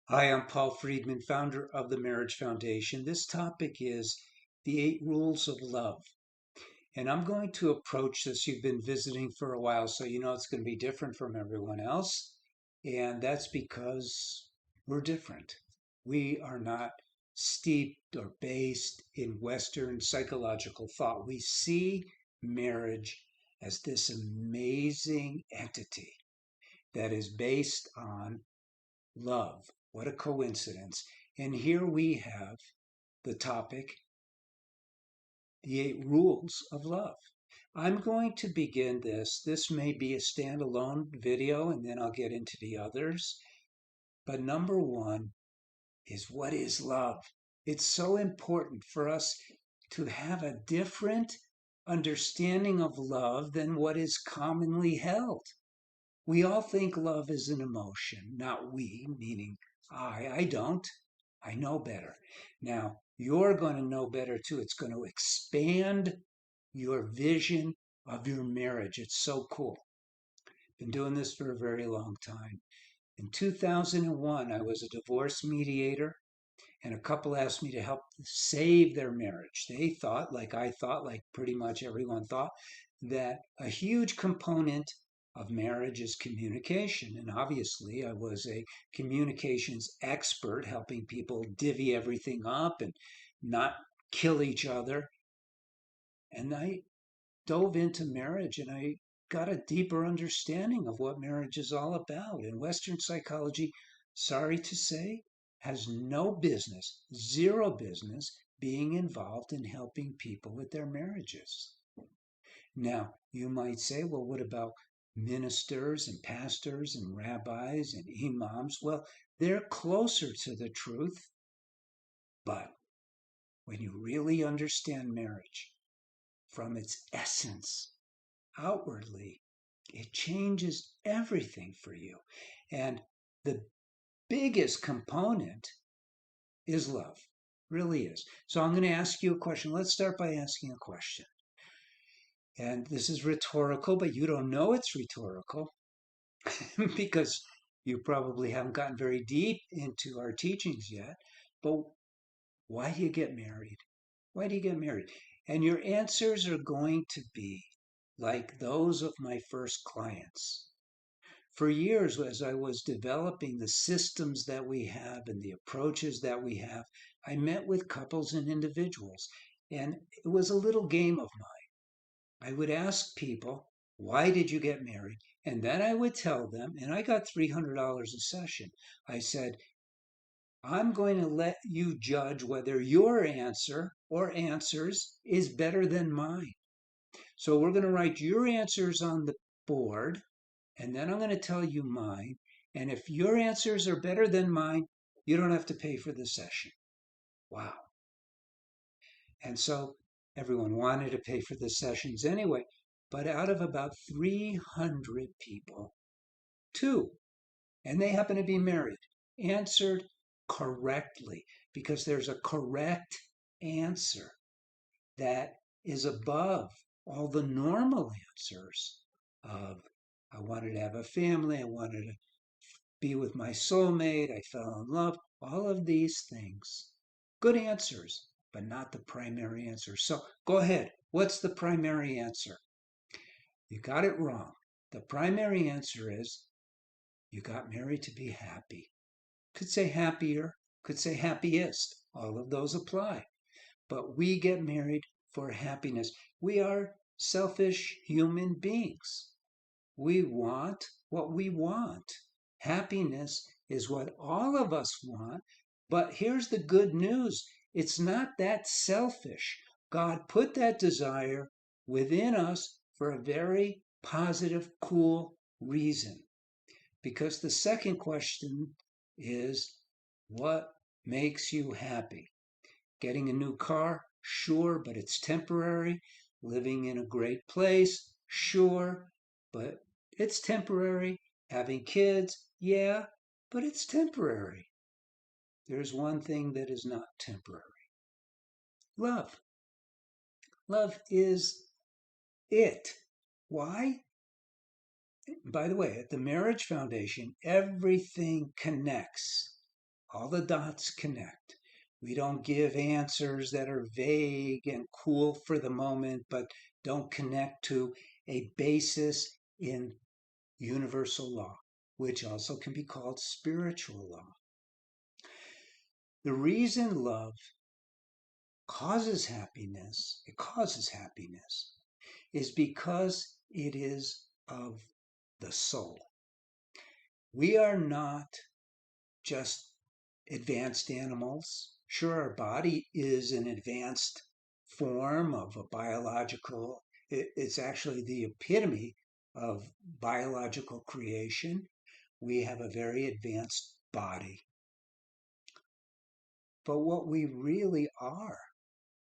Hi, I'm Paul Friedman, founder of the Marriage Foundation. This topic is the 8 rules of love. And I'm going to approach this. You've been visiting for a while, so you know it's going to be different from everyone else. And that's because we're different. We are not steeped or based in Western psychological thought. We see marriage as this amazing entity that is based on love. What a coincidence. And here we have the topic, the 8 rules of love. I'm going to begin this. This may be a standalone video, and then I'll get into the others. But number one is, what is love? It's so important for us to have a different understanding of love than what is commonly held. We all think love is an emotion, not we, meaning I don't. I know better. Now, you're going to know better too. It's going to expand your vision of your marriage. It's so cool. Been doing this for a very long time. In 2001, I was a divorce mediator, and a couple asked me to help save their marriage. They thought, like I thought, like pretty much everyone thought, that a huge component of marriage is communication. And obviously, I was a communications expert, helping people divvy everything up and not kill each other. And I dove into marriage and I got a deeper understanding of what marriage is all about. And Western psychology, sorry to say, has no business, zero business, being involved in helping people with their marriages. Now, you might say, well, what about ministers and pastors and rabbis and imams? Well, they're closer to the truth, but when you really understand marriage from its essence, outwardly, it changes everything for you. And the biggest component is love, really is. So I'm going to ask you a question. Let's start by asking a question. And this is rhetorical, but you don't know it's rhetorical because you probably haven't gotten very deep into our teachings yet. But why do you get married? Why do you get married? And your answers are going to be like those of my first clients. For years, as I was developing the systems that we have and the approaches that we have, I met with couples and individuals. And it was a little game of mine. I would ask people, why did you get married? And then I would tell them, and I got $300 a session. I said, I'm going to let you judge whether your answer or answers is better than mine. So we're going to write your answers on the board, and then I'm going to tell you mine. And if your answers are better than mine, you don't have to pay for the session. Wow. And so everyone wanted to pay for the sessions anyway. But out of about 300 people, two, and they happen to be married, answered correctly, because there's a correct answer that is above all the normal answers of, I wanted to have a family, I wanted to be with my soulmate, I fell in love, all of these things. Good answers, but not the primary answer. So go ahead. What's the primary answer? You got it wrong. The primary answer is, you got married to be happy. Could say happier, could say happiest. All of those apply. But we get married for happiness. We are selfish human beings. We want what we want. Happiness is what all of us want. But here's the good news, it's not that selfish. God put that desire within us for a very positive, cool reason. Because the second question is, what makes you happy? Getting a new car? Sure, but it's temporary. Living in a great place? Sure, but it's temporary. Having kids? Yeah, but it's temporary. There's one thing that is not temporary. Love. Love is it. Why? By the way, at the Marriage Foundation, everything connects. All the dots connect. We don't give answers that are vague and cool for the moment, but don't connect to a basis in universal law, which also can be called spiritual law. The reason love it causes happiness, is because it is of the soul. We are not just advanced animals. Sure, our body is an advanced form of a biological, it's actually the epitome of biological creation. We have a very advanced body. But what we really are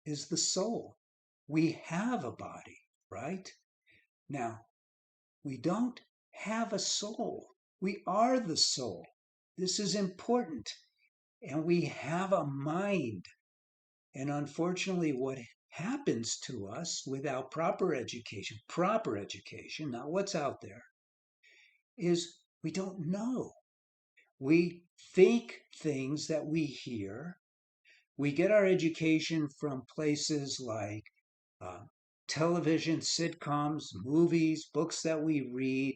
is the soul. We have a body, right? Now, we don't have a soul. We are the soul. This is important. And we have a mind. And unfortunately, what happens to us without proper education, not what's out there, is we don't know. We think things that we hear. We get our education from places like uh, television, sitcoms, movies, books that we read.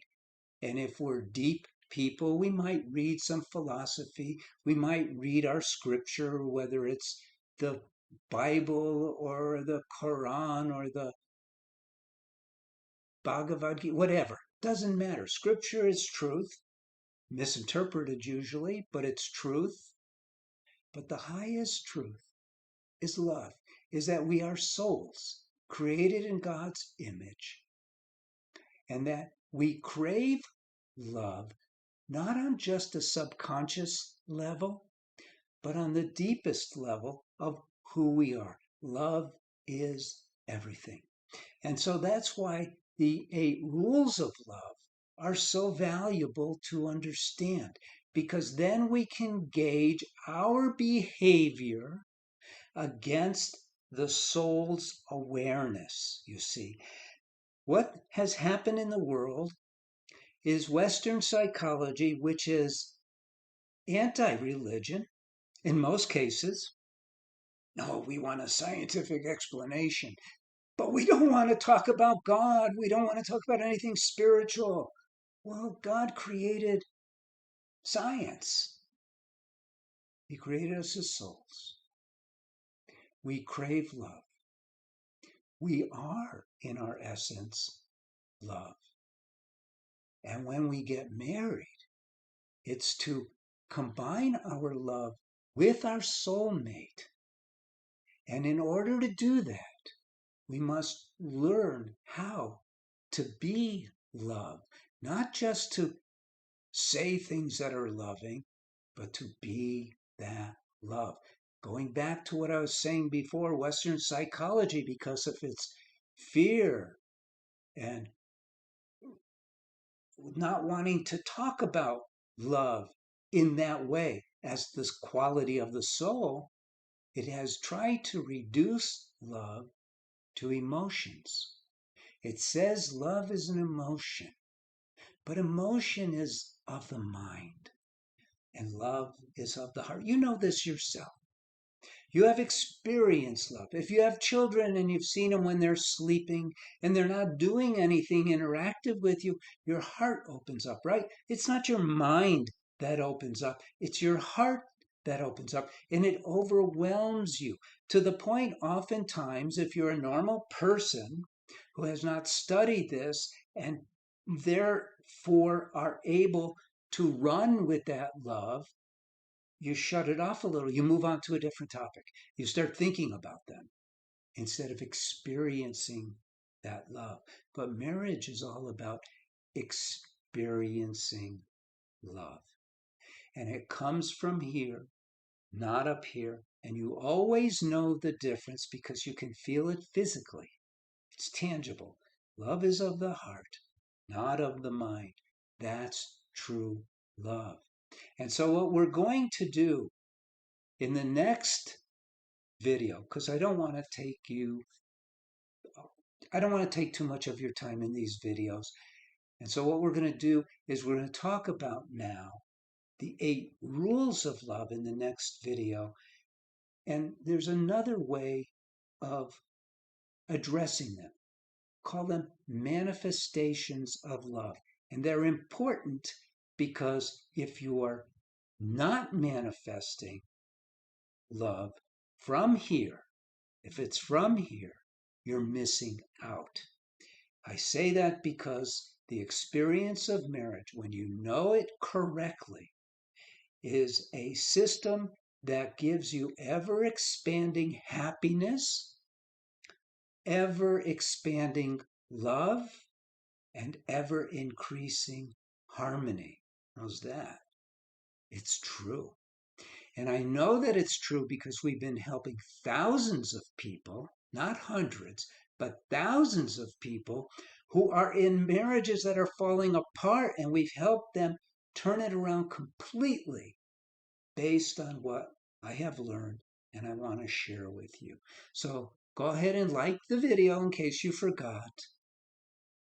And if we're deep people, we might read some philosophy. We might read our scripture, whether it's the Bible or the Quran or the Bhagavad Gita, whatever. Doesn't matter. Scripture is truth, misinterpreted usually, but it's truth. But the highest truth is love, is that we are souls created in God's image, and that we crave love not on just a subconscious level, but on the deepest level of who we are. Love is everything. And so that's why the 8 rules of love are so valuable to understand, because then we can gauge our behavior against the soul's awareness, you see. What has happened in the world is Western psychology, which is anti-religion in most cases. No, we want a scientific explanation, but we don't want to talk about God. We don't want to talk about anything spiritual. Well, God created science. He created us as souls. We crave love. We are, in our essence, love. And when we get married, it's to combine our love with our soulmate. And in order to do that, we must learn how to be love, not just to say things that are loving, but to be that love. Going back to what I was saying before, Western psychology, because of its fear and not wanting to talk about love in that way as this quality of the soul, it has tried to reduce love to emotions. It says love is an emotion, but emotion is of the mind and love is of the heart. You know this yourself. You have experienced love. If you have children and you've seen them when they're sleeping and they're not doing anything interactive with you, your heart opens up, right? It's not your mind that opens up, it's your heart that opens up, and it overwhelms you to the point, oftentimes, if you're a normal person who has not studied this and therefore are able to run with that love, you shut it off a little. You move on to a different topic. You start thinking about them instead of experiencing that love. But marriage is all about experiencing love. And it comes from here, not up here. And you always know the difference because you can feel it physically. It's tangible. Love is of the heart, not of the mind. That's true love. And so what we're going to do in the next video, because I don't want to take too much of your time in these videos. And so what we're going to do is we're going to talk about now the 8 rules of love in the next video. And there's another way of addressing them. Call them manifestations of love. And they're important because if you are not manifesting love from here, if it's from here, you're missing out. I say that because the experience of marriage, when you know it correctly, is a system that gives you ever expanding happiness, ever expanding love, and ever increasing harmony. How's that? It's true. And I know that it's true because we've been helping thousands of people, not hundreds, but thousands of people who are in marriages that are falling apart, and we've helped them turn it around completely based on what I have learned and I want to share with you. So go ahead and like the video in case you forgot,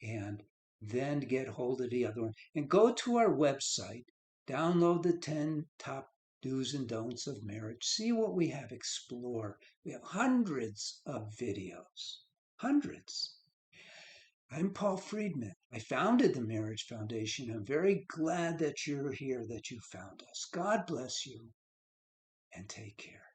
and then get hold of the other one. And go to our website, download the 10 top do's and don'ts of marriage. See what we have, explore. We have hundreds of videos. Hundreds. I'm Paul Friedman. I founded the Marriage Foundation. I'm very glad that you're here, that you found us. God bless you, and take care.